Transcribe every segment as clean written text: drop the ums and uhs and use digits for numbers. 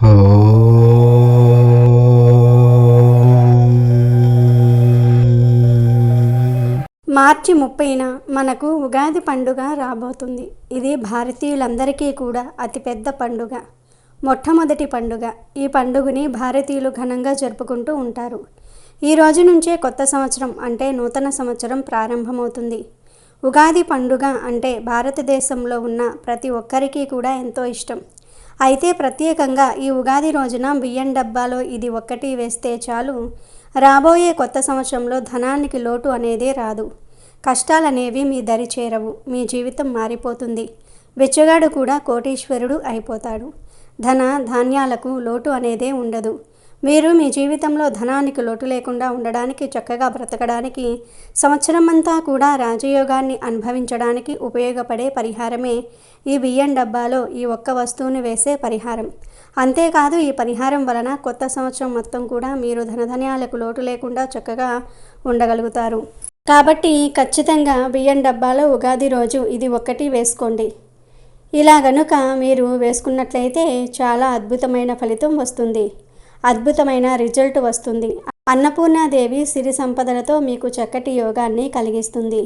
మార్చి 30న మనకు ఉగాది పండుగ రాబోతుంది. ఇది భారతీయులందరికీ కూడా అతిపెద్ద పండుగ, మొట్టమొదటి పండుగ. ఈ పండుగని భారతీయులు ఘనంగా జరుపుకుంటూ ఉంటారు. ఈ రోజు నుంచే కొత్త సంవత్సరం అంటే నూతన సంవత్సరం ప్రారంభమవుతుంది. ఉగాది పండుగ అంటే భారతదేశంలో ఉన్న ప్రతి ఒక్కరికి కూడా ఎంతో ఇష్టం. అయితే ప్రత్యేకంగా ఈ ఉగాది రోజున బియ్యం డబ్బాలో ఇది ఒక్కటి వేస్తే చాలు, రాబోయే కొత్త సంవత్సరంలో ధనానికి లోటు అనేదే రాదు. కష్టాలనేవి మీ దరి చేరవు. మీ జీవితం మారిపోతుంది. బిచ్చగాడు కూడా కోటీశ్వరుడు అయిపోతాడు. ధన ధాన్యాలకు లోటు అనేదే ఉండదు. మీరు మీ జీవితంలో ధనానికి లోటు లేకుండా ఉండడానికి, చక్కగా బ్రతకడానికి, సంవత్సరం అంతా కూడా రాజయోగాన్ని అనుభవించడానికి ఉపయోగపడే పరిహారమే ఈ బియ్యం డబ్బాలో ఈ ఒక్క వస్తువుని వేసే పరిహారం. అంతేకాదు, ఈ పరిహారం వలన కొత్త సంవత్సరం మొత్తం కూడా మీరు ధనధాన్యాలకు లోటు లేకుండా చక్కగా ఉండగలుగుతారు. కాబట్టి ఖచ్చితంగా బియ్యం డబ్బాలో ఉగాది రోజు ఇది ఒక్కటి వేసుకోండి. ఇలా గనుక మీరు వేసుకున్నట్లయితే చాలా అద్భుతమైన ఫలితం వస్తుంది. అద్భుతమైన రిజల్ట్ వస్తుంది. అన్నపూర్ణాదేవి సిరి సంపదలతో మీకు చక్కటి యోగాన్ని కలిగిస్తుంది.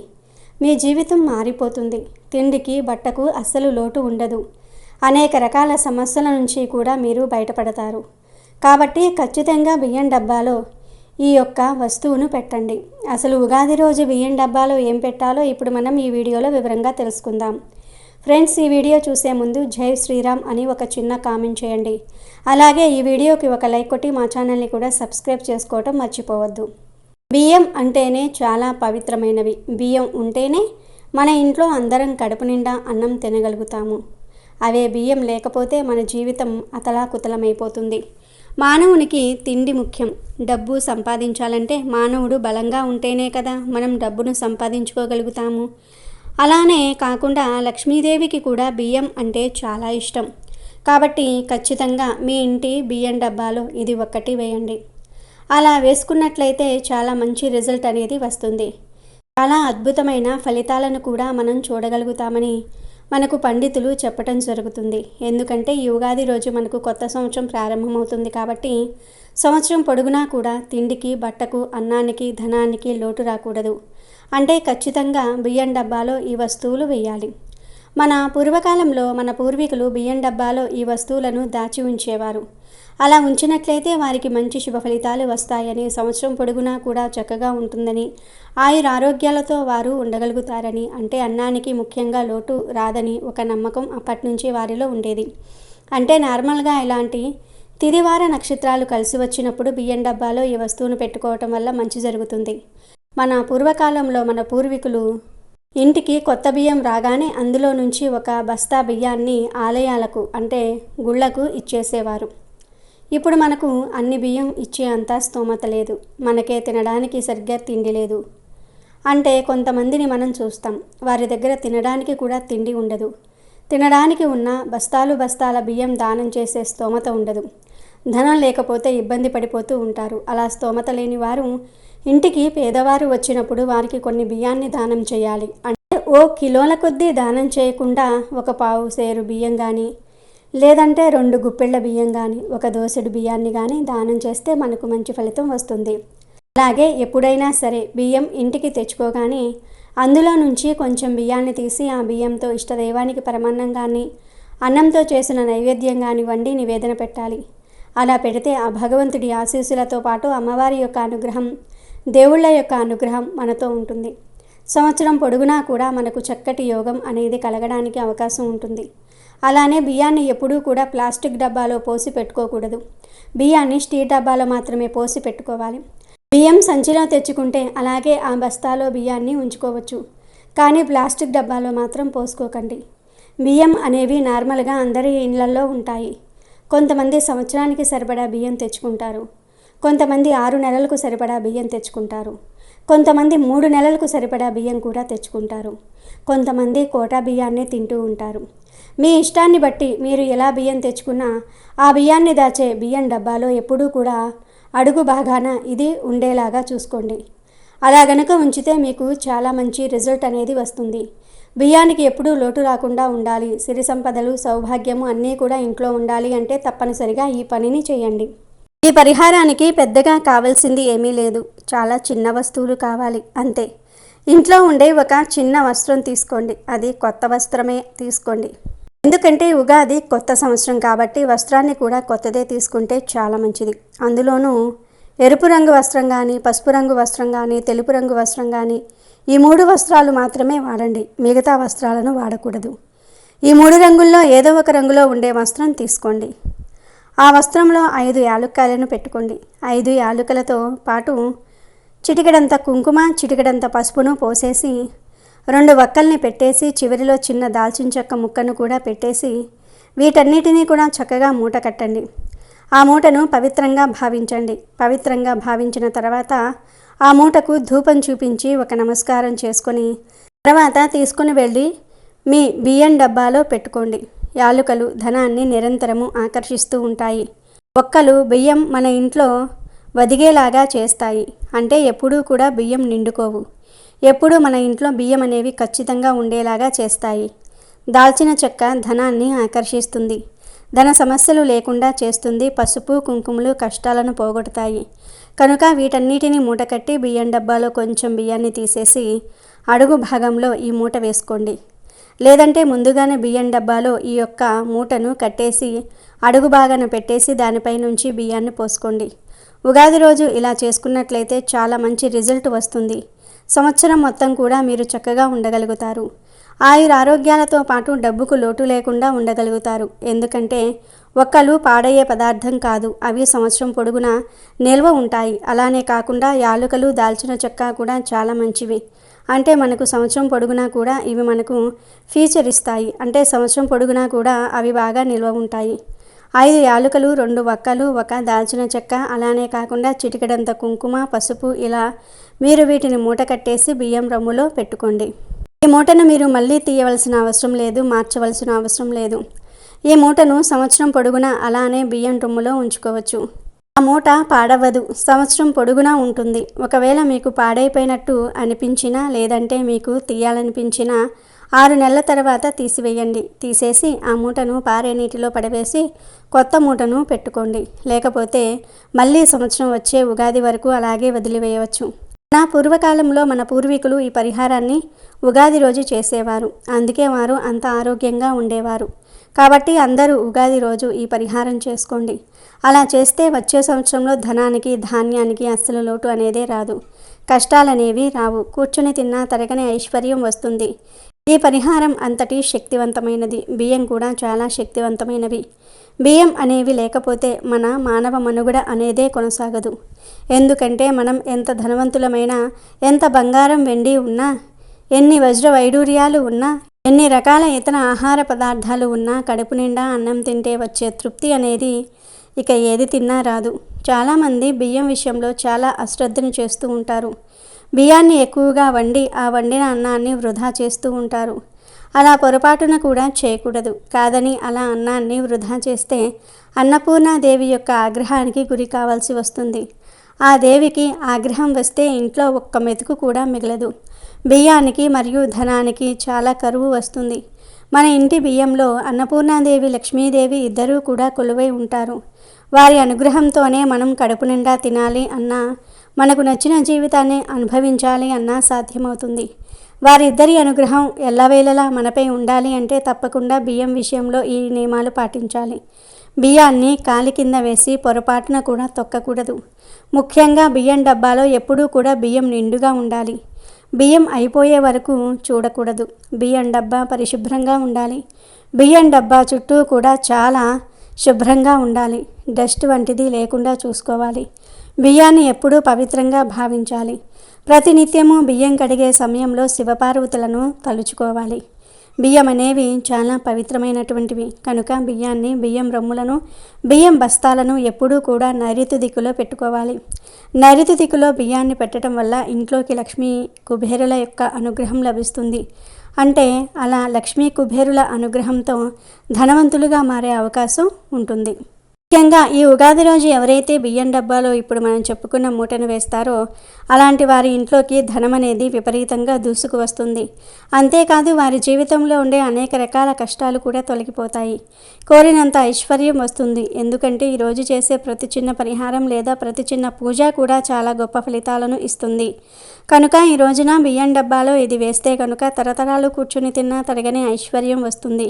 మీ జీవితం మారిపోతుంది. తిండికి బట్టకు అస్సలు లోటు ఉండదు. అనేక రకాల సమస్యల నుంచి కూడా మీరు బయటపడతారు. కాబట్టి ఖచ్చితంగా బియ్యం డబ్బాలో ఈ యొక్క వస్తువును పెట్టండి. అసలు ఉగాది రోజు బియ్యం డబ్బాలో ఏం పెట్టాలో ఇప్పుడు మనం ఈ వీడియోలో వివరంగా తెలుసుకుందాం. ఫ్రెండ్స్, ఈ వీడియో చూసే ముందు జై శ్రీరామ్ అని ఒక చిన్న కామెంట్ చేయండి. అలాగే ఈ వీడియోకి ఒక లైక్ కొట్టి మా ఛానల్ని కూడా సబ్స్క్రైబ్ చేసుకోవటం మర్చిపోవద్దు. బియ్యం అంటేనే చాలా పవిత్రమైనవి. బియ్యం ఉంటేనే మన ఇంట్లో అందరం కడుపు నిండా అన్నం తినగలుగుతాము. అవే బియ్యం లేకపోతే మన జీవితం అతలాకుతలమైపోతుంది. మానవునికి తిండి ముఖ్యం. డబ్బు సంపాదించాలంటే మానవుడు బలంగా ఉంటేనే కదా మనం డబ్బును సంపాదించుకోగలుగుతాము. అలానే కాకుండా లక్ష్మీదేవికి కూడా బియ్యం అంటే చాలా ఇష్టం. కాబట్టి ఖచ్చితంగా మీ ఇంటి బియ్యం డబ్బాలో ఇది ఒక్కటి వేయండి. అలా వేసుకున్నట్లయితే చాలా మంచి రిజల్ట్ అనేది వస్తుంది. చాలా అద్భుతమైన ఫలితాలను కూడా మనం చూడగలుగుతామని మనకు పండితులు చెప్పటం జరుగుతుంది. ఎందుకంటే ఈ ఉగాది రోజు మనకు కొత్త సంవత్సరం ప్రారంభమవుతుంది. కాబట్టి సంవత్సరం పొడుగునా కూడా తిండికి బట్టకు అన్నానికి ధనానికి లోటు రాకూడదు. అంటే ఖచ్చితంగా బియ్యం డబ్బాలో ఈ వస్తువులు వేయాలి. మన పూర్వకాలంలో మన పూర్వీకులు బియ్యం డబ్బాలో ఈ వస్తువులను దాచి ఉంచేవారు. అలా ఉంచినట్లయితే వారికి మంచి శుభ ఫలితాలు వస్తాయని, సంవత్సరం పొడుగునా కూడా చక్కగా ఉంటుందని, ఆయురారోగ్యాలతో వారు ఉండగలుగుతారని, అంటే అన్నానికి ముఖ్యంగా లోటు రాదని ఒక నమ్మకం అప్పటి నుంచి వారిలో ఉండేది. అంటే నార్మల్గా ఇలాంటి తిదివార నక్షత్రాలు కలిసి వచ్చినప్పుడు బియ్యం డబ్బాలో ఈ వస్తువును పెట్టుకోవటం వల్ల మంచి జరుగుతుంది. మన పూర్వకాలంలో మన పూర్వీకులు ఇంటికి కొత్త బియ్యం రాగానే అందులో నుంచి ఒక బస్తా బియ్యాన్ని ఆలయాలకు అంటే గుళ్ళకు ఇచ్చేసేవారు. ఇప్పుడు మనకు అన్ని బియ్యం ఇచ్చే అంత స్తోమత లేదు. మనకే తినడానికి సరిగ్గా తిండి లేదు. అంటే కొంతమందిని మనం చూస్తాం, వారి దగ్గర తినడానికి కూడా తిండి ఉండదు. తినడానికి ఉన్న బస్తాలు బస్తాల బియ్యం దానం చేసే స్తోమత ఉండదు. ధనం లేకపోతే ఇబ్బంది పడిపోతూ ఉంటారు. అలా స్తోమత లేని వారు ఇంటికి పేదవారు వచ్చినప్పుడు వారికి కొన్ని బియ్యాన్ని దానం చేయాలి. అంటే ఓ కిలోల కొద్దీ దానం చేయకుండా ఒక పావు సేరు బియ్యం కానీ, లేదంటే 2 గుప్పెళ్ళ బియ్యం కానీ, ఒక దోసెడు బియ్యాన్ని కానీ దానం చేస్తే మనకు మంచి ఫలితం వస్తుంది. అలాగే ఎప్పుడైనా సరే బియ్యం ఇంటికి తెచ్చుకోగానే అందులో నుంచి కొంచెం బియ్యాన్ని తీసి ఆ బియ్యంతో ఇష్టదైవానికి పరమాన్నం కానీ, అన్నంతో చేసిన నైవేద్యం కానీ వండి నివేదన పెట్టాలి. అలా పెడితే ఆ భగవంతుడి ఆశీస్సులతో పాటు అమ్మవారి యొక్క అనుగ్రహం, దేవుళ్ళ యొక్క అనుగ్రహం మనతో ఉంటుంది. సంవత్సరం పొడుగునా కూడా మనకు చక్కటి యోగం అనేది కలగడానికి అవకాశం ఉంటుంది. అలానే బియ్యాన్ని ఎప్పుడూ కూడా ప్లాస్టిక్ డబ్బాలో పోసి పెట్టుకోకూడదు. బియ్యాన్ని స్టీల్ డబ్బాలో మాత్రమే పోసి పెట్టుకోవాలి. బియ్యం సంచిలో తెచ్చుకుంటే అలాగే ఆ బస్తాలో బియ్యాన్ని ఉంచుకోవచ్చు. కానీ ప్లాస్టిక్ డబ్బాలో మాత్రం పోసుకోకండి. బియ్యం అనేవి నార్మల్గా అందరి ఇళ్లలో ఉంటాయి. కొంతమంది సంవత్సరానికి సరిపడా బియ్యం తెచ్చుకుంటారు. కొంతమంది 6 నెలలకు సరిపడా బియ్యం తెచ్చుకుంటారు. కొంతమంది 3 నెలలకు సరిపడా బియ్యం కూడా తెచ్చుకుంటారు. కొంతమంది కోటా బియ్యాన్నే తింటూ ఉంటారు. మీ ఇష్టాన్ని బట్టి మీరు ఎలా బియ్యం తెచ్చుకున్నా ఆ బియ్యాన్ని దాచే బియ్యం డబ్బాలో ఎప్పుడూ కూడా అడుగు భాగాన ఇది ఉండేలాగా చూసుకోండి. అలా గనక ఉంచితే మీకు చాలా మంచి రిజల్ట్ అనేది వస్తుంది. బియ్యానికి ఎప్పుడూ లోటు రాకుండా ఉండాలి, సిరి సంపదలు సౌభాగ్యము అన్నీ కూడా ఇంట్లో ఉండాలి అంటే తప్పనిసరిగా ఈ పనిని చేయండి. ఈ పరిహారానికి పెద్దగా కావాల్సింది ఏమీ లేదు, చాలా చిన్న వస్తువులు కావాలి అంతే. ఇంట్లో ఉండే ఒక చిన్న వస్త్రం తీసుకోండి, అది కొత్త వస్త్రమే తీసుకోండి. ఎందుకంటే ఉగాది కొత్త సంవత్సరం కాబట్టి వస్త్రాన్ని కూడా కొత్తదే తీసుకుంటే చాలా మంచిది. అందులోనూ ఎరుపు రంగు వస్త్రం కానీ, పసుపు రంగు వస్త్రం కానీ, తెలుపు రంగు వస్త్రం కానీ, ఈ 3 వస్త్రాలు మాత్రమే వాడండి, మిగతా వస్త్రాలను వాడకూడదు. ఈ 3 రంగుల్లో ఏదో ఒక రంగులో ఉండే వస్త్రం తీసుకోండి. ఆ వస్త్రంలో 5 యాలుక్కాయలను పెట్టుకోండి. 5 యాలుకలతో పాటు చిటికెడంత కుంకుమ, చిటికెడంత పసుపును పోసేసి 2 వక్కల్ని పెట్టేసి చివరిలో చిన్న దాల్చిన చెక్క ముక్కను కూడా పెట్టేసి వీటన్నిటినీ కూడా చక్కగా మూట కట్టండి. ఆ మూటను పవిత్రంగా భావించండి. పవిత్రంగా భావించిన తర్వాత ఆ మూటకు ధూపం చూపించి ఒక నమస్కారం చేసుకొని తర్వాత తీసుకుని వెళ్ళి మీ బియ్యం డబ్బాలో పెట్టుకోండి. యాలుకలు ధనాన్ని నిరంతరము ఆకర్షిస్తూ ఉంటాయి. ఒక్కలు బియ్యం మన ఇంట్లో వదిగేలాగా చేస్తాయి. అంటే ఎప్పుడూ కూడా బియ్యం నిండుకోవు. ఎప్పుడూ మన ఇంట్లో బియ్యం అనేవి ఖచ్చితంగా ఉండేలాగా చేస్తాయి. దాల్చిన చెక్క ధనాన్ని ఆకర్షిస్తుంది, ధన సమస్యలు లేకుండా చేస్తుంది. పసుపు కుంకుమలు కష్టాలను పోగొడతాయి. కనుక వీటన్నిటిని మూటకట్టి బియ్యం డబ్బాలో కొంచెం బియ్యాన్ని తీసేసి అడుగు భాగంలో ఈ మూట వేసుకోండి. లేదంటే ముందుగానే బియ్యం డబ్బాలో ఈ యొక్క మూటను కట్టేసి అడుగు భాగాన పెట్టేసి దానిపై నుంచి బియ్యాన్ని పోసుకోండి. ఉగాది రోజు ఇలా చేసుకున్నట్లయితే చాలా మంచి రిజల్ట్ వస్తుంది. సంవత్సరం మొత్తం కూడా మీరు చక్కగా ఉండగలుగుతారు. ఆరోగ్యాలతో పాటు డబ్బుకు లోటు లేకుండా ఉండగలుగుతారు. ఎందుకంటే ఒక్కలు పాడయ్యే పదార్థం కాదు, అవి సంవత్సరం పొడుగునా నిల్వ ఉంటాయి. అలానే కాకుండా యాలుకలు దాల్చిన చెక్క కూడా చాలా మంచివి. అంటే మనకు సంవత్సరం పొడుగునా కూడా ఇవి మనకు ఫీచర్ ఇస్తాయి. అంటే సంవత్సరం పొడుగునా కూడా అవి బాగా నిల్వ ఉంటాయి. 5 యాలుకలు, 2 వక్కలు, 1 దాల్చిన చెక్క, అలానే కాకుండా చిటికెడంత కుంకుమ, పసుపు, ఇలా మీరు వీటిని మూట కట్టేసి బియ్యం రమ్ములో పెట్టుకోండి. ఈ మూటను మీరు మళ్ళీ తీయవలసిన అవసరం లేదు, మార్చవలసిన అవసరం లేదు. ఈ మూటను సంవత్సరం పొడుగునా అలానే బియ్యం రొమ్ములో ఉంచుకోవచ్చు. ఆ మూట పాడవదు, సంవత్సరం పొడుగునా ఉంటుంది. ఒకవేళ మీకు పాడైపోయినట్టు అనిపించినా లేదంటే మీకు తీయాలనిపించినా 6 నెలల తర్వాత తీసివేయండి. తీసేసి ఆ మూటను పారే నీటిలో పడవేసి కొత్త మూటను పెట్టుకోండి. లేకపోతే మళ్ళీ సంవత్సరం వచ్చే ఉగాది వరకు అలాగే వదిలివేయవచ్చు. నా పూర్వకాలంలో మన పూర్వీకులు ఈ పరిహారాన్ని ఉగాది రోజు చేసేవారు. అందుకే వారు అంత ఆరోగ్యంగా ఉండేవారు. కాబట్టి అందరూ ఉగాది రోజు ఈ పరిహారం చేసుకోండి. అలా చేస్తే వచ్చే సంవత్సరంలో ధనానికి, ధాన్యానికి అస్సలు లోటు అనేదే రాదు. కష్టాలనేవి రావు. కూర్చుని తిన్నా తరగని ఐశ్వర్యం వస్తుంది. ఈ పరిహారం అంతటి శక్తివంతమైనది. బియ్యం కూడా చాలా శక్తివంతమైనవి. బియ్యం అనేవి లేకపోతే మన మానవ మనుగడ అనేదే కొనసాగదు. ఎందుకంటే మనం ఎంత ధనవంతులమైనా, ఎంత బంగారం వెండి ఉన్నా, ఎన్ని వజ్ర వైడూర్యాలు ఉన్నా, ఎన్ని రకాల ఇతర ఆహార పదార్థాలు ఉన్నా కడుపు నిండా అన్నం తింటే వచ్చే తృప్తి అనేది ఇక ఏది తిన్నా రాదు. చాలామంది బియ్యం విషయంలో చాలా అశ్రద్ధను చేస్తూ ఉంటారు. బియ్యాన్ని ఎక్కువగా వండి ఆ వండిన అన్నాన్ని వృధా చేస్తూ ఉంటారు. అలా పొరపాటున కూడా చేయకూడదు. కాదని అలా అన్నాన్ని వృధా చేస్తే అన్నపూర్ణాదేవి యొక్క ఆగ్రహానికి గురి కావాల్సి వస్తుంది. ఆ దేవికి ఆగ్రహం వస్తే ఇంట్లో ఒక్క మెతుకు కూడా మిగలదు. బియ్యానికి మరియు ధనానికి చాలా కరువు వస్తుంది. మన ఇంటి బియ్యంలో అన్నపూర్ణాదేవి, లక్ష్మీదేవి ఇద్దరూ కూడా కొలువై ఉంటారు. వారి అనుగ్రహంతోనే మనం కడుపు నిండా తినాలి అన్నా, మనకు నచ్చిన జీవితాన్ని అనుభవించాలి అన్నా సాధ్యమవుతుంది. వారిద్దరి అనుగ్రహం ఎల్లవేళలా మనపై ఉండాలి అంటే తప్పకుండా బియ్యం విషయంలో ఈ నియమాలు పాటించాలి. బియ్యాన్ని కాలి కింద వేసి పొరపాటున కూడా తొక్కకూడదు. ముఖ్యంగా బియ్యం డబ్బాలో ఎప్పుడూ కూడా బియ్యం నిండుగా ఉండాలి. బియ్యం అయిపోయే వరకు చూడకూడదు. బియ్యం డబ్బా పరిశుభ్రంగా ఉండాలి. బియ్యం డబ్బా చుట్టూ కూడా చాలా శుభ్రంగా ఉండాలి. డస్ట్ వంటిది లేకుండా చూసుకోవాలి. బియ్యాన్ని ఎప్పుడూ పవిత్రంగా భావించాలి. ప్రతినిత్యము బియ్యం కడిగే సమయంలో శివపార్వతులను తలుచుకోవాలి. బియ్యం అనేవి చాలా పవిత్రమైనటువంటివి. కనుక బియ్యాన్ని, బియ్యం రొమ్ములను, బియ్యం బస్తాలను ఎప్పుడూ కూడా నైరుతి దిక్కులో పెట్టుకోవాలి. నైరుతి దిక్కులో బియ్యాన్ని పెట్టడం వల్ల ఇంట్లోకి లక్ష్మీ కుబేరుల యొక్క అనుగ్రహం లభిస్తుంది. అంటే అలా లక్ష్మీ కుబేరుల అనుగ్రహంతో ధనవంతులుగా మారే అవకాశం ఉంటుంది. ముఖ్యంగా ఈ ఉగాది రోజు ఎవరైతే బియ్యం డబ్బాలో ఇప్పుడు మనం చెప్పుకున్న మూటను వేస్తారో అలాంటి వారి ఇంట్లోకి ధనం అనేది విపరీతంగా దూసుకు వస్తుంది. అంతేకాదు వారి జీవితంలో ఉండే అనేక రకాల కష్టాలు కూడా తొలగిపోతాయి. కోరినంత ఐశ్వర్యం వస్తుంది. ఎందుకంటే ఈరోజు చేసే ప్రతి చిన్న పరిహారం లేదా ప్రతి చిన్న పూజ కూడా చాలా గొప్ప ఫలితాలను ఇస్తుంది. కనుక ఈ రోజున బియ్యం డబ్బాలో ఇది వేస్తే కనుక తరతరాలు కూర్చుని తిన్నా తరగని ఐశ్వర్యం వస్తుంది.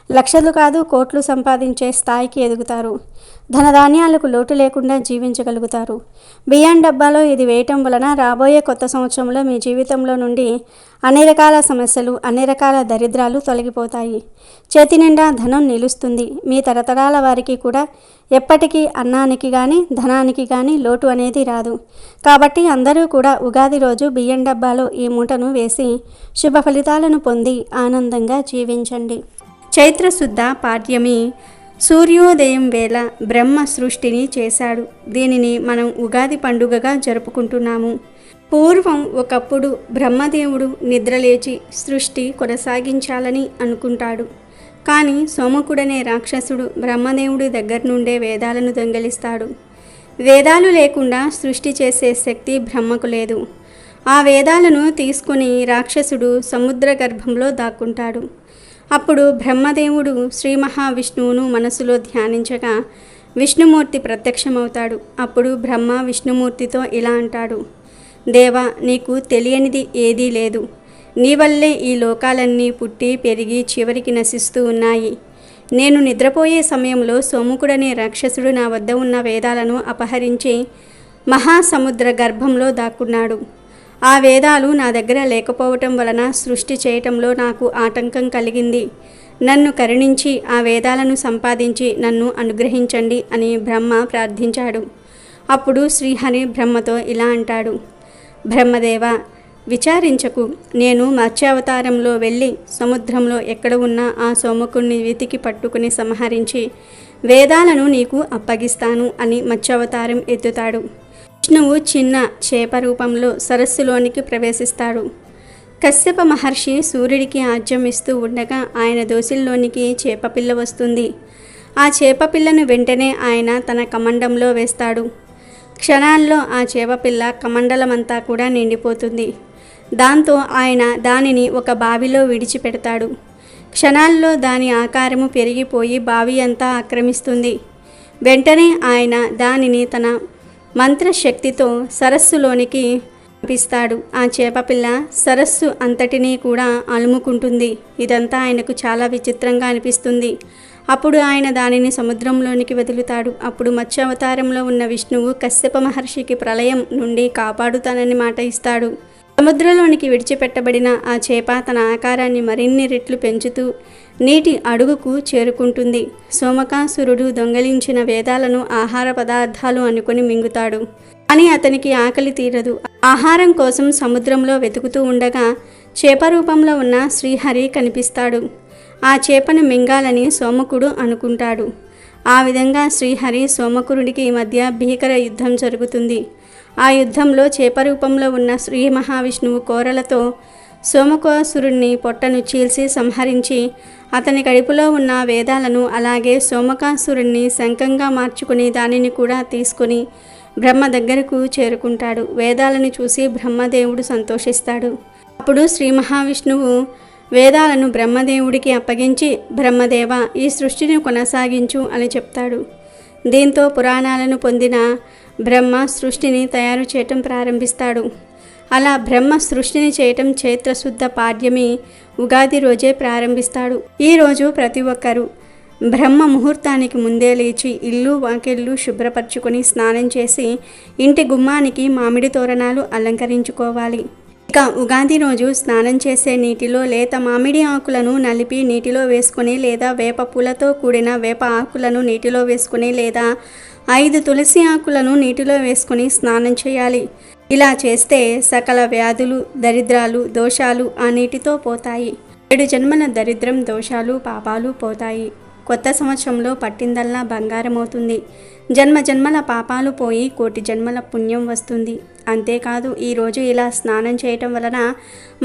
లక్షలు కాదు కోట్లు సంపాదించే స్థాయికి ఎదుగుతారు. ధనధాన్యాలకు లోటు లేకుండా జీవించగలుగుతారు. బియ్యం డబ్బాలో ఇది వేయటం వలన రాబోయే కొత్త సంవత్సరంలో మీ జీవితంలో నుండి అన్ని రకాల సమస్యలు, అన్ని రకాల దరిద్రాలు తొలగిపోతాయి. చేతి నిండా ధనం నిలుస్తుంది. మీ తరతరాల వారికి కూడా ఎప్పటికీ అన్నానికి కానీ ధనానికి కానీ లోటు అనేది రాదు. కాబట్టి అందరూ కూడా ఉగాది రోజు బియ్యం డబ్బాలో ఈ మూటను వేసి శుభ ఫలితాలను పొంది ఆనందంగా జీవించండి. చైత్రశుద్ధ పాడ్యమి సూర్యోదయం వేళ బ్రహ్మ సృష్టిని చేశాడు. దీనిని మనం ఉగాది పండుగగా జరుపుకుంటున్నాము. పూర్వం ఒకప్పుడు బ్రహ్మదేవుడు నిద్రలేచి సృష్టి కొనసాగించాలని అనుకుంటాడు. కానీ సోమకుడనే రాక్షసుడు బ్రహ్మదేవుడి దగ్గర నుండే వేదాలను దొంగిలిస్తాడు. వేదాలు లేకుండా సృష్టి చేసే శక్తి బ్రహ్మకు లేదు. ఆ వేదాలను తీసుకుని రాక్షసుడు సముద్ర గర్భంలో దాక్కుంటాడు. అప్పుడు బ్రహ్మదేవుడు శ్రీ మహావిష్ణువును మనసులో ధ్యానించగా విష్ణుమూర్తి ప్రత్యక్షమవుతాడు. అప్పుడు బ్రహ్మ విష్ణుమూర్తితో ఇలా అంటాడు, దేవా, నీకు తెలియనిది ఏదీ లేదు. నీ వల్లే ఈ లోకాలన్నీ పుట్టి పెరిగి చివరికి నశిస్తూ ఉన్నాయి. నేను నిద్రపోయే సమయంలో సోముకుడనే రాక్షసుడు నా వద్ద ఉన్న వేదాలను అపహరించి మహాసముద్ర గర్భంలో దాక్కున్నాడు. ఆ వేదాలు నా దగ్గర లేకపోవటం వలన సృష్టి చేయటంలో నాకు ఆటంకం కలిగింది. నన్ను కరుణించి ఆ వేదాలను సంపాదించి నన్ను అనుగ్రహించండి అని బ్రహ్మ ప్రార్థించాడు. అప్పుడు శ్రీహరి బ్రహ్మతో ఇలా అంటాడు, బ్రహ్మదేవ, విచారించకు. నేను మత్స్యావతారంలో వెళ్ళి సముద్రంలో ఎక్కడ ఉన్నా ఆ సోమకుణ్ణి వెతికి పట్టుకుని సంహరించి వేదాలను నీకు అప్పగిస్తాను అని మత్స్యావతారం ఎత్తుతాడు. విష్ణువు చిన్న చేప రూపంలో సరస్సులోనికి ప్రవేశిస్తాడు. కశ్యప మహర్షి సూర్యుడికి ఆజ్యం ఇస్తూ ఉండగా ఆయన దోసిల్లోనికి చేపపిల్ల వస్తుంది. ఆ చేపపిల్లను వెంటనే ఆయన తన కమండంలో వేస్తాడు. క్షణాల్లో ఆ చేపపిల్ల కమండలమంతా కూడా నిండిపోతుంది. దాంతో ఆయన దానిని ఒక బావిలో విడిచిపెడతాడు. క్షణాల్లో దాని ఆకారము పెరిగిపోయి బావి అంతా ఆక్రమిస్తుంది. వెంటనే ఆయన దానిని తన మంత్రశక్తితో సరస్సులోనికి పంపిస్తాడు. ఆ చేపపిల్ల సరస్సు అంతటినీ కూడా అలుముకుంటుంది. ఇదంతా ఆయనకు చాలా విచిత్రంగా అనిపిస్తుంది. అప్పుడు ఆయన దానిని సముద్రంలోనికి వదులుతాడు. అప్పుడు మత్స్యావతారంలో ఉన్న విష్ణువు కశ్యప మహర్షికి ప్రళయం నుండి కాపాడుతానని మాట ఇస్తాడు. సముద్రంలోనికి విడిచిపెట్టబడిన ఆ చేప తన ఆకారాన్ని మరిన్ని రెట్లు పెంచుతూ నీటి అడుగుకు చేరుకుంటుంది. సోమకాసురుడు దొంగలించిన వేదాలను ఆహార పదార్థాలు అనుకుని మింగుతాడు. కానీ అతనికి ఆకలి తీరదు. ఆహారం కోసం సముద్రంలో వెతుకుతూ ఉండగా చేప రూపంలో ఉన్న శ్రీహరి కనిపిస్తాడు. ఆ చేపను మింగాలని సోమకుడు అనుకుంటాడు. ఆ విధంగా శ్రీహరి సోమకురుడికి మధ్య భీకర యుద్ధం జరుగుతుంది. ఆ యుద్ధంలో చేప రూపంలో ఉన్న శ్రీ మహావిష్ణువు కోరలతో సోమకాసురుణ్ణి పొట్టను చీల్చి సంహరించి అతని కడుపులో ఉన్న వేదాలను అలాగే సోమకాసురుణ్ణి శంఖంగా మార్చుకుని దానిని కూడా తీసుకుని బ్రహ్మ దగ్గరకు చేరుకుంటాడు. వేదాలను చూసి బ్రహ్మదేవుడు సంతోషిస్తాడు. అప్పుడు శ్రీ మహావిష్ణువు వేదాలను బ్రహ్మదేవుడికి అప్పగించి, బ్రహ్మదేవ, ఈ సృష్టిని కొనసాగించు అని చెప్తాడు. దీంతో పురాణాలను పొందిన బ్రహ్మ సృష్టిని తయారు చేయటం ప్రారంభిస్తాడు. అలా బ్రహ్మ సృష్టిని చేయటం చైత్రశుద్ధ పాడ్యమి ఉగాది రోజే ప్రారంభిస్తాడు. ఈరోజు ప్రతి ఒక్కరూ బ్రహ్మ ముహూర్తానికి ముందే లేచి ఇల్లు వాకిళ్ళు శుభ్రపరచుకొని స్నానం చేసి ఇంటి గుమ్మానికి మామిడి తోరణాలు అలంకరించుకోవాలి. ఇక ఉగాది రోజు స్నానం చేసే నీటిలో లేత మామిడి ఆకులను నలిపి నీటిలో వేసుకుని లేదా వేప పూలతో కూడిన వేప ఆకులను నీటిలో వేసుకుని లేదా 5 తులసి ఆకులను నీటిలో వేసుకుని స్నానం చేయాలి. ఇలా చేస్తే సకల వ్యాధులు, దరిద్రాలు, దోషాలు ఆ నీటితో పోతాయి. 7 జన్మల దరిద్రం, దోషాలు, పాపాలు పోతాయి. కొత్త సంవత్సరంలో పట్టిందల్లా బంగారం అవుతుంది. జన్మ జన్మల పాపాలు పోయి 1,000,000 జన్మల పుణ్యం వస్తుంది. అంతేకాదు ఈరోజు ఇలా స్నానం చేయటం వలన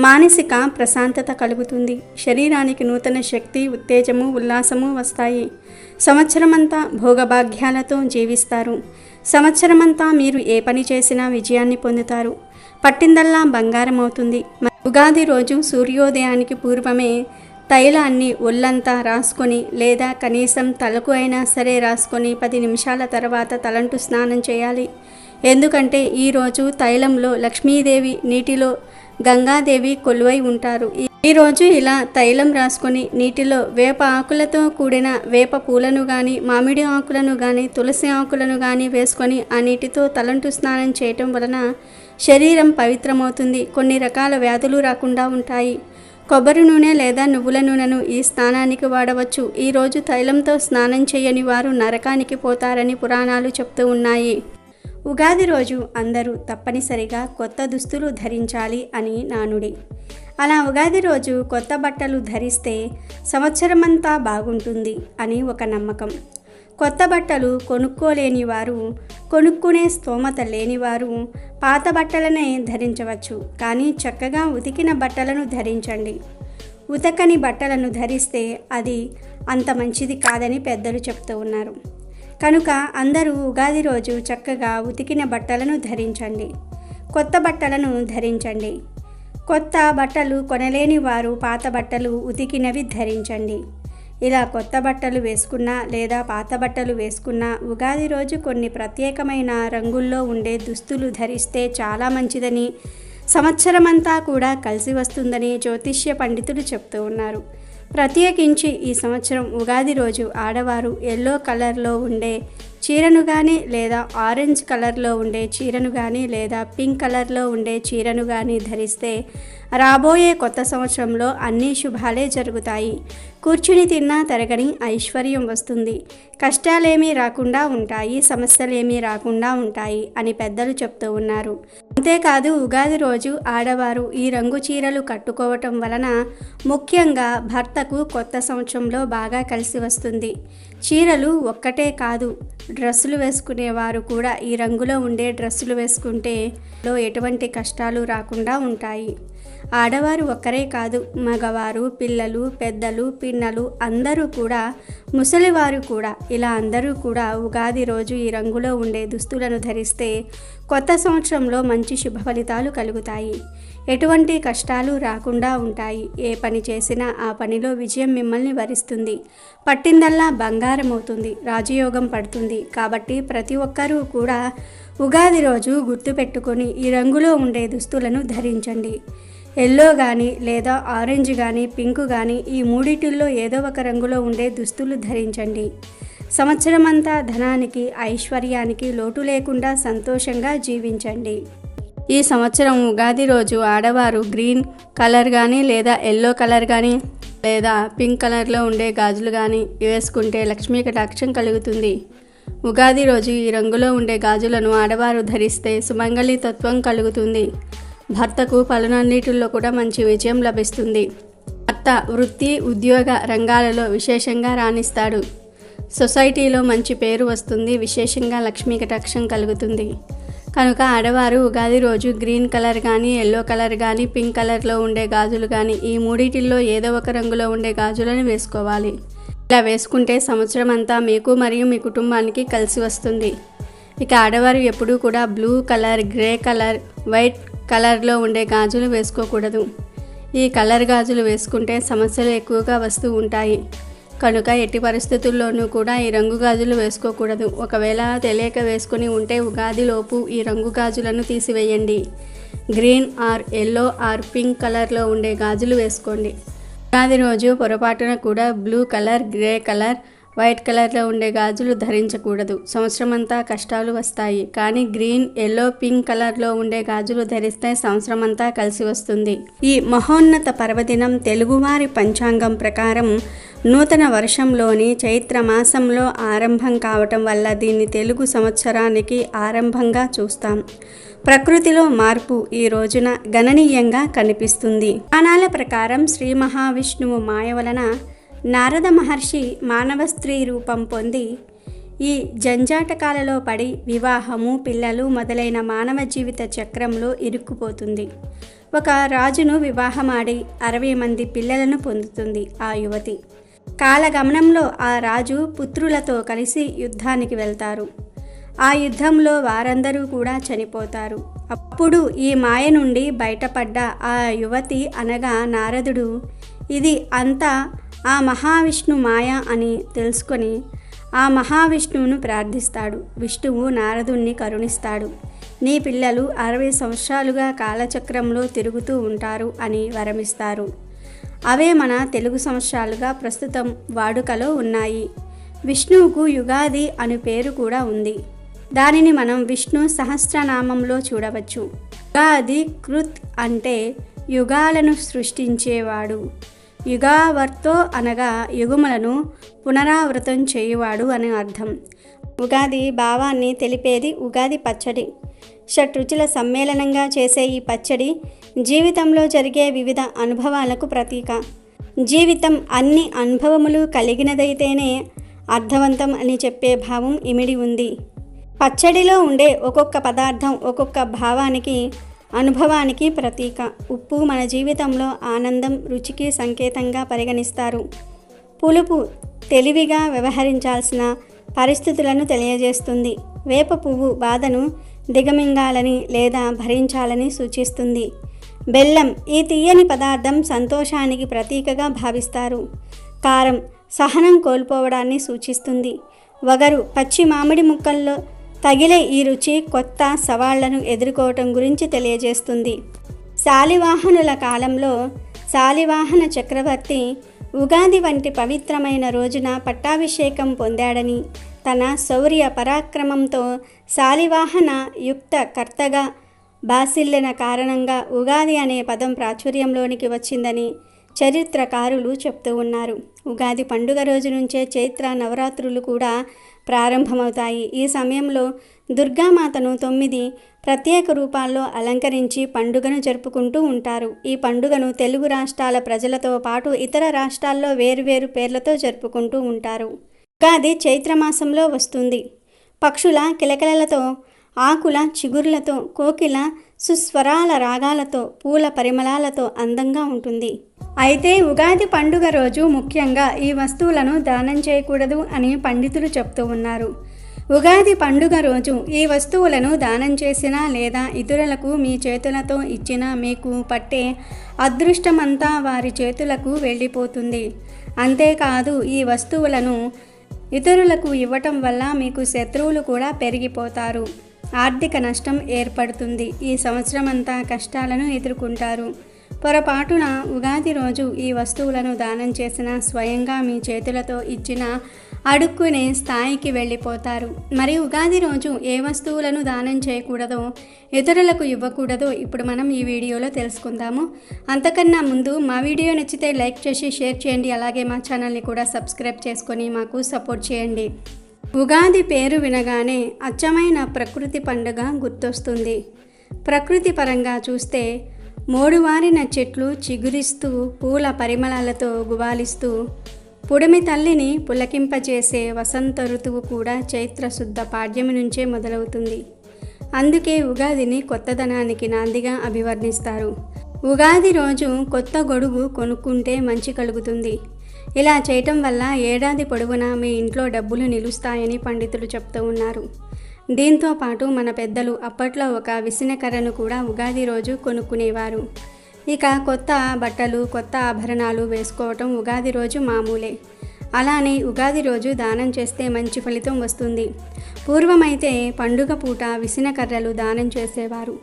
మానసిక ప్రశాంతత కలుగుతుంది. శరీరానికి నూతన శక్తి, ఉత్తేజము, ఉల్లాసము వస్తాయి. సంవత్సరమంతా భోగభాగ్యాలతో జీవిస్తారు. సంవత్సరమంతా మీరు ఏ పని చేసినా విజయాన్ని పొందుతారు. పట్టిందల్లా బంగారం అవుతుంది. ఉగాది రోజు సూర్యోదయానికి పూర్వమే తైలాన్ని ఒళ్ళంతా రాసుకొని లేదా కనీసం తలకు అయినా సరే రాసుకొని 10 నిమిషాల తర్వాత తలంటు స్నానం చేయాలి. ఎందుకంటే ఈరోజు తైలంలో లక్ష్మీదేవి, నీటిలో గంగాదేవి కొలువై ఉంటారు. ఈరోజు ఇలా తైలం రాసుకొని నీటిలో వేప ఆకులతో కూడిన వేప పూలను కానీ, మామిడి ఆకులను కానీ, తులసి ఆకులను కానీ వేసుకొని ఆ నీటితో తలంటు స్నానం చేయటం వలన శరీరం పవిత్రమవుతుంది. కొన్ని రకాల వ్యాధులు రాకుండా ఉంటాయి. కొబ్బరి నూనె లేదా నువ్వుల నూనెను ఈ స్నానానికి వాడవచ్చు. ఈరోజు తైలంతో స్నానం చేయని వారు నరకానికి పోతారని పురాణాలు చెప్తూ ఉన్నాయి. ఉగాది రోజు అందరూ తప్పనిసరిగా కొత్త దుస్తులు ధరించాలి అని నానుడి. అలా ఉగాది రోజు కొత్త బట్టలు ధరిస్తే సంవత్సరమంతా బాగుంటుంది అని ఒక నమ్మకం. కొత్త బట్టలు కొనుక్కోలేని వారు, కొనుక్కునే స్తోమత లేనివారు పాత బట్టలనే ధరించవచ్చు. కానీ చక్కగా ఉతికిన బట్టలను ధరించండి. ఉతకని బట్టలను ధరిస్తే అది అంత మంచిది కాదని పెద్దలు చెప్తూ ఉన్నారు. కనుక అందరూ ఉగాది రోజు చక్కగా ఉతికిన బట్టలను ధరించండి. కొత్త బట్టలను ధరించండి. కొత్త బట్టలు కొనలేని వారు పాత బట్టలు ఉతికినవి ధరించండి. ఇలా కొత్త బట్టలు వేసుకున్నా లేదా పాత బట్టలు వేసుకున్నా ఉగాది రోజు కొన్ని ప్రత్యేకమైన రంగుల్లో ఉండే దుస్తులు ధరిస్తే చాలా మంచిదని, సంవత్సరమంతా కూడా కలిసి వస్తుందని జ్యోతిష్య పండితులు చెప్తూ ఉన్నారు. ప్రత్యేకించి ఈ సంవత్సరం ఉగాది రోజు ఆడవారు ఎల్లో కలర్లో ఉండే చీరను కానీ లేదా ఆరెంజ్ కలర్లో ఉండే చీరను కానీ లేదా పింక్ కలర్లో ఉండే చీరను కానీ ధరిస్తే రాబోయే కొత్త సంవత్సరంలో అన్ని శుభాలే జరుగుతాయి. కూర్చుని తిన్నా తరగని ఐశ్వర్యం వస్తుంది. కష్టాలేమీ రాకుండా ఉంటాయి, సమస్యలేమీ రాకుండా ఉంటాయి అని పెద్దలు చెప్తూ ఉన్నారు. అంతేకాదు ఉగాది రోజు ఆడవారు ఈ రంగు చీరలు కట్టుకోవటం వలన ముఖ్యంగా భర్తకు కొత్త సంవత్సరంలో బాగా కలిసి వస్తుంది. చీరలు ఒక్కటే కాదు, డ్రెస్సులు వేసుకునేవారు కూడా ఈ రంగులో ఉండే డ్రెస్సులు వేసుకుంటే ఎటువంటి కష్టాలు రాకుండా ఉంటాయి. ఆడవారు ఒక్కరే కాదు, మగవారు, పిల్లలు, పెద్దలు, పిన్నలు అందరూ కూడా, ముసలివారు కూడా, ఇలా అందరూ కూడా ఉగాది రోజు ఈ రంగులో ఉండే దుస్తులను ధరిస్తే కొత్త సంవత్సరంలో మంచి శుభ ఫలితాలు కలుగుతాయి. ఎటువంటి కష్టాలు రాకుండా ఉంటాయి. ఏ పని చేసినా ఆ పనిలో విజయం మిమ్మల్ని వరిస్తుంది. పట్టిందల్లా బంగారం అవుతుంది. రాజయోగం పడుతుంది. కాబట్టి ప్రతి ఒక్కరూ కూడా ఉగాది రోజు గుర్తుపెట్టుకొని ఈ రంగులో ఉండే దుస్తులను ధరించండి. ఎల్లో కానీ లేదా ఆరెంజ్ కానీ పింక్ కానీ ఈ మూడిటిల్లో ఏదో ఒక రంగులో ఉండే దుస్తులు ధరించండి. సంవత్సరమంతా ధనానికి, ఐశ్వర్యానికి లోటు లేకుండా సంతోషంగా జీవించండి. ఈ సంవత్సరం ఉగాది రోజు ఆడవారు గ్రీన్ కలర్ కానీ లేదా ఎల్లో కలర్ కానీ లేదా పింక్ కలర్లో ఉండే గాజులు కానీ వేసుకుంటే లక్ష్మీ కటాక్షం కలుగుతుంది. ఉగాది రోజు ఈ రంగులో ఉండే గాజులను ఆడవారు ధరిస్తే సుమంగళి తత్వం కలుగుతుంది. భర్తకు పనులన్నిటిలో కూడా మంచి విజయం లభిస్తుంది. భర్త వృత్తి, ఉద్యోగ రంగాలలో విశేషంగా రాణిస్తాడు. సొసైటీలో మంచి పేరు వస్తుంది. విశేషంగా లక్ష్మీ కటాక్షం కలుగుతుంది. కనుక ఆడవారు ఉగాది రోజు గ్రీన్ కలర్ కానీ, ఎల్లో కలర్ కానీ, పింక్ కలర్లో ఉండే గాజులు కానీ ఈ మూడిటిల్లో ఏదో ఒక రంగులో ఉండే గాజులను వేసుకోవాలి. ఇలా వేసుకుంటే సంవత్సరం అంతా మీకు మరియు మీ కుటుంబానికి కలిసి వస్తుంది. ఇక ఆడవారు ఎప్పుడూ కూడా blue colour, grey colour, white కలర్లో ఉండే గాజులు వేసుకోకూడదు. ఈ కలర్ గాజులు వేసుకుంటే సమస్యలు ఎక్కువగా వస్తూ ఉంటాయి. కనుక ఎట్టి పరిస్థితుల్లోనూ కూడా ఈ రంగు గాజులు వేసుకోకూడదు. ఒకవేళ తెలియక వేసుకుని ఉంటే ఉగాదిలోపు ఈ రంగు గాజులను తీసివేయండి. Green or yellow or pink కలర్లో ఉండే గాజులు వేసుకోండి. ఉగాది రోజు పొరపాటున కూడా blue colour, grey colour, white కలర్లో ఉండే గాజులు ధరించకూడదు. సంవత్సరం అంతా కష్టాలు వస్తాయి. కానీ గ్రీన్, ఎల్లో, పింక్ కలర్లో ఉండే గాజులు ధరిస్తే సంవత్సరం అంతా కలిసి వస్తుంది. ఈ మహోన్నత పర్వదినం తెలుగువారి పంచాంగం ప్రకారం నూతన వర్షంలోని చైత్ర మాసంలో ఆరంభం కావటం వల్ల దీన్ని తెలుగు సంవత్సరానికి ఆరంభంగా చూస్తాం. ప్రకృతిలో మార్పు ఈ రోజున గణనీయంగా కనిపిస్తుంది. పురాణాల ప్రకారం శ్రీ మహావిష్ణువు మాయ వలన నారద మహర్షి మానవ స్త్రీ రూపం పొంది ఈ జంజాటకాలలో పడి వివాహము, పిల్లలు మొదలైన మానవ జీవిత చక్రంలో ఇరుక్కుపోతుంది. ఒక రాజును వివాహమాడి 60 మంది పిల్లలను పొందుతుంది ఆ యువతి. కాలగమనంలో ఆ రాజు పుత్రులతో కలిసి యుద్ధానికి వెళ్తారు. ఆ యుద్ధంలో వారందరూ కూడా చనిపోతారు. అప్పుడు ఈ మాయ నుండి బయటపడ్డ ఆ యువతి అనగా నారదుడు ఇది అంతా ఆ మహావిష్ణు మాయ అని తెలుసుకొని ఆ మహావిష్ణువును ప్రార్థిస్తాడు. విష్ణువు నారదుణ్ణి కరుణిస్తాడు. నీ పిల్లలు 60 సంవత్సరాలుగా కాలచక్రంలో తిరుగుతూ ఉంటారు అని వరమిస్తారు. అవే మన తెలుగు సంవత్సరాలుగా ప్రస్తుతం వాడుకలో ఉన్నాయి. విష్ణువుకు యుగాది అను పేరు కూడా ఉంది. దానిని మనం విష్ణు సహస్రనామంలో చూడవచ్చు. యుగాది కృత్ అంటే యుగాలను సృష్టించేవాడు. యుగావర్తో అనగా యుగములను పునరావృతం చేయువాడు అని అర్థం. ఉగాది భావాన్ని తెలిపేది ఉగాది పచ్చడి. షట్రుచుల సమ్మేళనంగా చేసే ఈ పచ్చడి జీవితంలో జరిగే వివిధ అనుభవాలకు ప్రతీక. జీవితం అన్ని అనుభవములు కలిగినదైతేనే అర్థవంతం అని చెప్పే భావం ఇమిడి ఉంది. పచ్చడిలో ఉండే ఒక్కొక్క పదార్థం ఒక్కొక్క భావానికి అనుభవానికి ప్రతీక. ఉప్పు మన జీవితంలో ఆనందం రుచికి సంకేతంగా పరిగణిస్తారు. పులుపు తెలివిగా వ్యవహరించాల్సిన పరిస్థితులను తెలియజేస్తుంది. వేప పువ్వు బాధను దిగమింగాలని లేదా భరించాలని సూచిస్తుంది. బెల్లం ఈ తీయని పదార్థం సంతోషానికి ప్రతీకగా భావిస్తారు. కారం సహనం కోల్పోవడాన్ని సూచిస్తుంది. వగరు పచ్చి మామిడి ముక్కల్లో తగిలే ఈ రుచి కొత్త సవాళ్లను ఎదుర్కోవటం గురించి తెలియజేస్తుంది. శాలివాహనుల కాలంలో శాలివాహన చక్రవర్తి ఉగాది వంటి పవిత్రమైన రోజున పట్టాభిషేకం పొందాడని, తన శౌర్య పరాక్రమంతో శాలివాహన యుక్త కర్తగా బాసిల్లిన కారణంగా ఉగాది అనే పదం ప్రాచుర్యంలోనికి వచ్చిందని చరిత్రకారులు చెప్తూ ఉన్నారు. ఉగాది పండుగ రోజు నుంచే చైత్ర నవరాత్రులు కూడా ప్రారంభమవుతాయి. ఈ సమయంలో దుర్గామాతను 9 ప్రత్యేక రూపాల్లో అలంకరించి పండుగను జరుపుకుంటూ ఉంటారు. ఈ పండుగను తెలుగు రాష్ట్రాల ప్రజలతో పాటు ఇతర రాష్ట్రాల్లో వేరువేరు పేర్లతో జరుపుకుంటూ ఉంటారు. ఉగాది చైత్రమాసంలో వస్తుంది. పక్షుల కిలకిలలతో, ఆకుల చిగుర్లతో, కోకిల సుస్వరాల రాగాలతో, పూల పరిమళాలతో అందంగా ఉంటుంది. అయితే ఉగాది పండుగ రోజు ముఖ్యంగా ఈ వస్తువులను దానం చేయకూడదు అని పండితులు చెప్తూ ఉన్నారు. ఉగాది పండుగ రోజు ఈ వస్తువులను దానం చేసినా లేదా ఇతరులకు మీ చేతులతో ఇచ్చినా మీకు పట్టే అదృష్టమంతా వారి చేతులకు వెళ్ళిపోతుంది. అంతేకాదు ఈ వస్తువులను ఇతరులకు ఇవ్వటం వల్ల మీకు శత్రువులు కూడా పెరిగిపోతారు. ఆర్థిక నష్టం ఏర్పడుతుంది. ఈ సంవత్సరం అంతా కష్టాలను ఎదుర్కొంటారు. పొరపాటున ఉగాది రోజు ఈ వస్తువులను దానం చేసిన స్వయంగా మీ చేతులతో ఇచ్చిన అడుక్కునే స్థాయికి వెళ్ళిపోతారు. మరి ఉగాది రోజు ఏ వస్తువులను దానం చేయకూడదో, ఇతరులకు ఇవ్వకూడదో ఇప్పుడు మనం ఈ వీడియోలో తెలుసుకుందాము. అంతకన్నా ముందు మా వీడియో నచ్చితే లైక్ చేసి షేర్ చేయండి. అలాగే మా ఛానల్ని కూడా సబ్స్క్రైబ్ చేసుకొని మాకు సపోర్ట్ చేయండి. ఉగాది పేరు వినగానే అచ్చమైన ప్రకృతి పండుగ గుర్తొస్తుంది. ప్రకృతి పరంగా చూస్తే మోడువారిన చెట్లు చిగురిస్తూ పూల పరిమళాలతో గుబాలిస్తూ పుడమి తల్లిని పులకింపచేసే వసంత ఋతువు కూడా చైత్రశుద్ధ పాడ్యమి నుంచే మొదలవుతుంది. అందుకే ఉగాదిని కొత్తదనానికి నాందిగా అభివర్ణిస్తారు. ఉగాది రోజు కొత్త గొడుగు కొనుక్కుంటే మంచి కలుగుతుంది. ఇలా చేయటం వల్ల ఏడాది పొడవునా మీ ఇంట్లో డబ్బులు నిలుస్తాయని పండితులు చెప్తూ ఉన్నారు. దీంతో పాటు మన పెద్దలు అప్పట్లో ఒక విసనకర్రను కూడా ఉగాది రోజు కొనుక్కునేవారు. ఇక కొత్త బట్టలు, కొత్త ఆభరణాలు వేసుకోవటం ఉగాది రోజు మామూలే. అలానే ఉగాది రోజు దానం చేస్తే మంచి ఫలితం వస్తుంది. పూర్వమైతే పండుగ పూట విసనకర్రలు దానం చేసేవారు.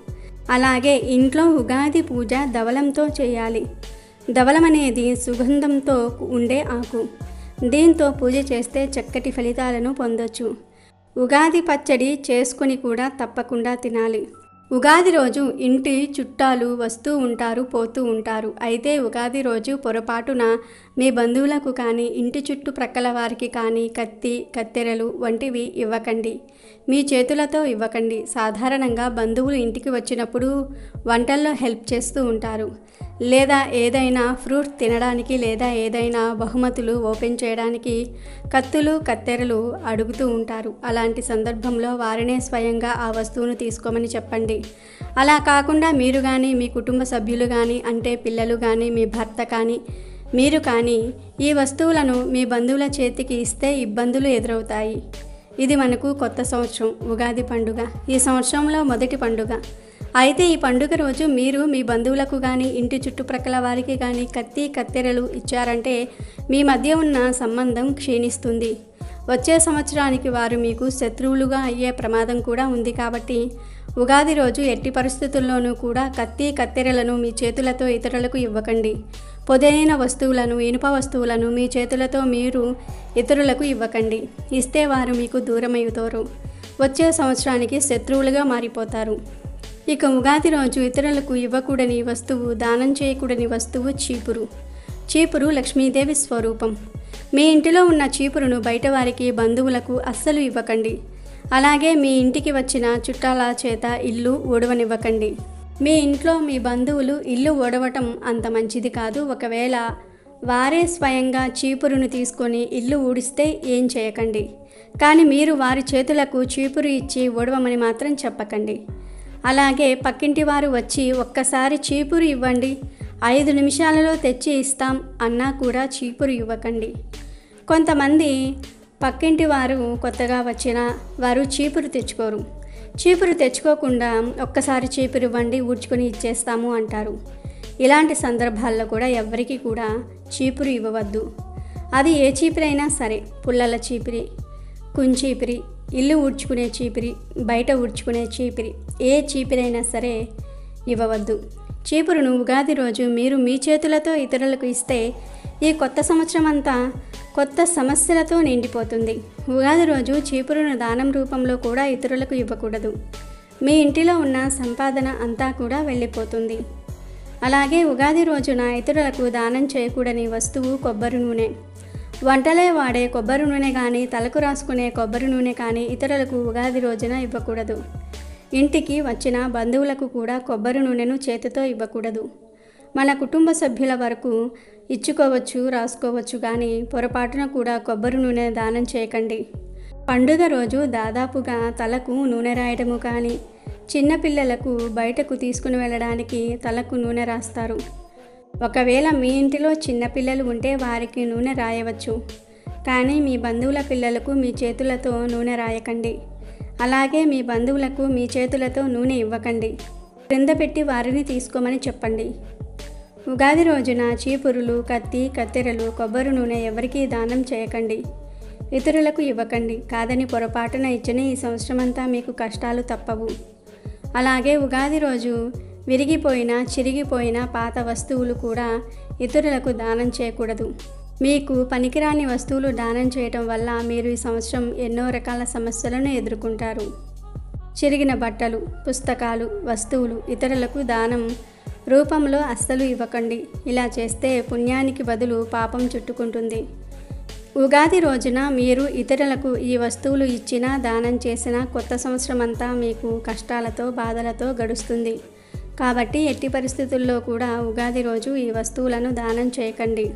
అలాగే ఇంట్లో ఉగాది పూజ దవలంతో చేయాలి. దవలం అనేది సుగంధంతో ఉండే ఆకు. దీంతో పూజ చేస్తే చక్కటి ఫలితాలను పొందొచ్చు. ఉగాది పచ్చడి చేసుకొని కూడా తప్పకుండా తినాలి. ఉగాది రోజు ఇంటి చుట్టాలు వస్తూ ఉంటారు, పోతూ ఉంటారు. అయితే ఉగాది రోజు పొరపాటున మీ బంధువులకు కానీ ఇంటి చుట్టుప్రక్కల వారికి కానీ కత్తి, కత్తెరలు వంటివి ఇవ్వకండి. మీ చేతులతో ఇవ్వకండి. సాధారణంగా బంధువులు ఇంటికి వచ్చినప్పుడు వంటల్లో హెల్ప్ చేస్తూ ఉంటారు, లేదా ఏదైనా ఫ్రూట్ తినడానికి, లేదా ఏదైనా బహుమతులు ఓపెన్ చేయడానికి కత్తులు, కత్తెరలు అడుగుతూ ఉంటారు. అలాంటి సందర్భంలో వారినే స్వయంగా ఆ వస్తువును తీసుకోమని చెప్పండి. అలా కాకుండా మీరు కానీ, మీ కుటుంబ సభ్యులు కానీ, అంటే పిల్లలు కానీ, మీ భర్త కానీ, మీరు కానీ ఈ వస్తువులను మీ బంధువుల చేతికి ఇస్తే ఇబ్బందులు ఎదురవుతాయి. ఇది మనకు కొత్త సంవత్సరం, ఉగాది పండుగ ఈ సంవత్సరంలో మొదటి పండుగ. అయితే ఈ పండుగ రోజు మీరు మీ బంధువులకు కానీ ఇంటి చుట్టుప్రక్కల వారికి కానీ కత్తి కత్తెరలు ఇచ్చారంటే మీ మధ్య ఉన్న సంబంధం క్షీణిస్తుంది. వచ్చే సంవత్సరానికి వారు మీకు శత్రువులుగా అయ్యే ప్రమాదం కూడా ఉంది. కాబట్టి ఉగాది రోజు ఎట్టి పరిస్థితుల్లోనూ కూడా కత్తి కత్తెరలను మీ చేతులతో ఇతరులకు ఇవ్వకండి. పొదైన వస్తువులను, ఇనుప వస్తువులను మీ చేతులతో మీరు ఇతరులకు ఇవ్వకండి. ఇస్తే వారు మీకు దూరమవుతారు. వచ్చే సంవత్సరానికి శత్రువులుగా మారిపోతారు. ఇక ఉగాది రోజు ఇతరులకు ఇవ్వకూడని వస్తువు, దానం చేయకూడని వస్తువు చీపురు. చీపురు లక్ష్మీదేవి స్వరూపం. మీ ఇంటిలో ఉన్న చీపురును బయట వారికి, బంధువులకు అస్సలు ఇవ్వకండి. అలాగే మీ ఇంటికి వచ్చిన చుట్టాల చేత ఇల్లు ఊడవనివ్వకండి. మీ ఇంట్లో మీ బంధువులు ఇల్లు ఊడవటం అంత మంచిది కాదు. ఒకవేళ వారే స్వయంగా చీపురును తీసుకొని ఇల్లు ఊడిస్తే ఏం చేయకండి. కానీ మీరు వారి చేతులకు చీపురు ఇచ్చి ఊడవమని మాత్రం చెప్పకండి. అలాగే పక్కింటి వారు వచ్చి ఒక్కసారి చీపురు ఇవ్వండి, 5 నిమిషాలలో తెచ్చి ఇస్తాం అన్నా కూడా చీపురు ఇవ్వకండి. కొంతమంది పక్కింటి వారు కొత్తగా వచ్చిన వారు చీపురు తెచ్చుకోరు. చీపురు తెచ్చుకోకుండా ఒక్కసారి చీపురు ఇవ్వండి, ఊడ్చుకొని ఇచ్చేస్తాము అంటారు. ఇలాంటి సందర్భాల్లో కూడా ఎవ్వరికీ కూడా చీపురు ఇవ్వవద్దు. అది ఏ చీపురైనా సరే, పుల్లల చీపిరి, కుంచీపిరి, ఇల్లు ఊడ్చుకునే చీపిరి, బయట ఊడ్చుకునే చీపిరి, ఏ చీపిరైనా సరే ఇవ్వవద్దు. చీపురును ఉగాది రోజు మీరు మీ చేతులతో ఇతరులకు ఇస్తే ఈ కొత్త సంవత్సరం అంతా కొత్త సమస్యలతో నిండిపోతుంది. ఉగాది రోజు చీపురును దానం రూపంలో కూడా ఇతరులకు ఇవ్వకూడదు. మీ ఇంటిలో ఉన్న సంపాదన అంతా కూడా వెళ్ళిపోతుంది. అలాగే ఉగాది రోజున ఇతరులకు దానం చేయకూడని వస్తువు కొబ్బరి నూనె. వంటలే వాడే కొబ్బరి నూనె కానీ, తలకు రాసుకునే కొబ్బరి నూనె కానీ ఇతరులకు ఉగాది రోజున ఇవ్వకూడదు. ఇంటికి వచ్చిన బంధువులకు కూడా కొబ్బరి నూనెను చేతితో ఇవ్వకూడదు. మన కుటుంబ సభ్యుల వరకు ఇచ్చుకోవచ్చు, రాసుకోవచ్చు, కానీ పొరపాటున కూడా కొబ్బరి నూనె దానం చేయకండి. పండుగ రోజు దాదాపుగా తలకు నూనె రాయడము కానీ, చిన్నపిల్లలకు బయటకు తీసుకుని వెళ్ళడానికి తలకు నూనె రాస్తారు. ఒకవేళ మీ ఇంటిలో చిన్నపిల్లలు ఉంటే వారికి నూనె రాయవచ్చు, కానీ మీ బంధువుల పిల్లలకు మీ చేతులతో నూనె రాయకండి. అలాగే మీ బంధువులకు మీ చేతులతో నూనె ఇవ్వకండి. క్రింద పెట్టి వారిని తీసుకోమని చెప్పండి. ఉగాది రోజున చీపురులు, కత్తి కత్తెరలు, కొబ్బరి నూనె ఎవరికీ దానం చేయకండి. ఇతరులకు ఇవ్వకండి. కాదని పొరపాటున ఇచ్చిన ఈ సంవత్సరమంతా మీకు కష్టాలు తప్పవు. అలాగే ఉగాది రోజు విరిగిపోయిన, చిరిగిపోయిన పాత వస్తువులు కూడా ఇతరులకు దానం చేయకూడదు. మీకు పనికిరాని వస్తువులు దానం చేయటం వల్ల మీరు ఈ సంవత్సరం ఎన్నో రకాల సమస్యలను ఎదుర్కొంటారు. చిరిగిన బట్టలు, పుస్తకాలు, వస్తువులు ఇతరులకు దానం రూపంలో అస్సలు ఇవ్వకండి. ఇలా చేస్తే పుణ్యానికి బదులు పాపం చుట్టుకుంటుంది. ఉగాది రోజున మీరు ఇతరులకు ఈ వస్తువులు ఇచ్చినా, దానం చేసినా కొత్త సంవత్సరం అంతా మీకు కష్టాలతో, బాధలతో గడుస్తుంది. కాబట్టి ఎట్టి పరిస్థితుల్లో కూడా ఉగాది రోజు ఈ వస్తువులను దానం చేయకండి.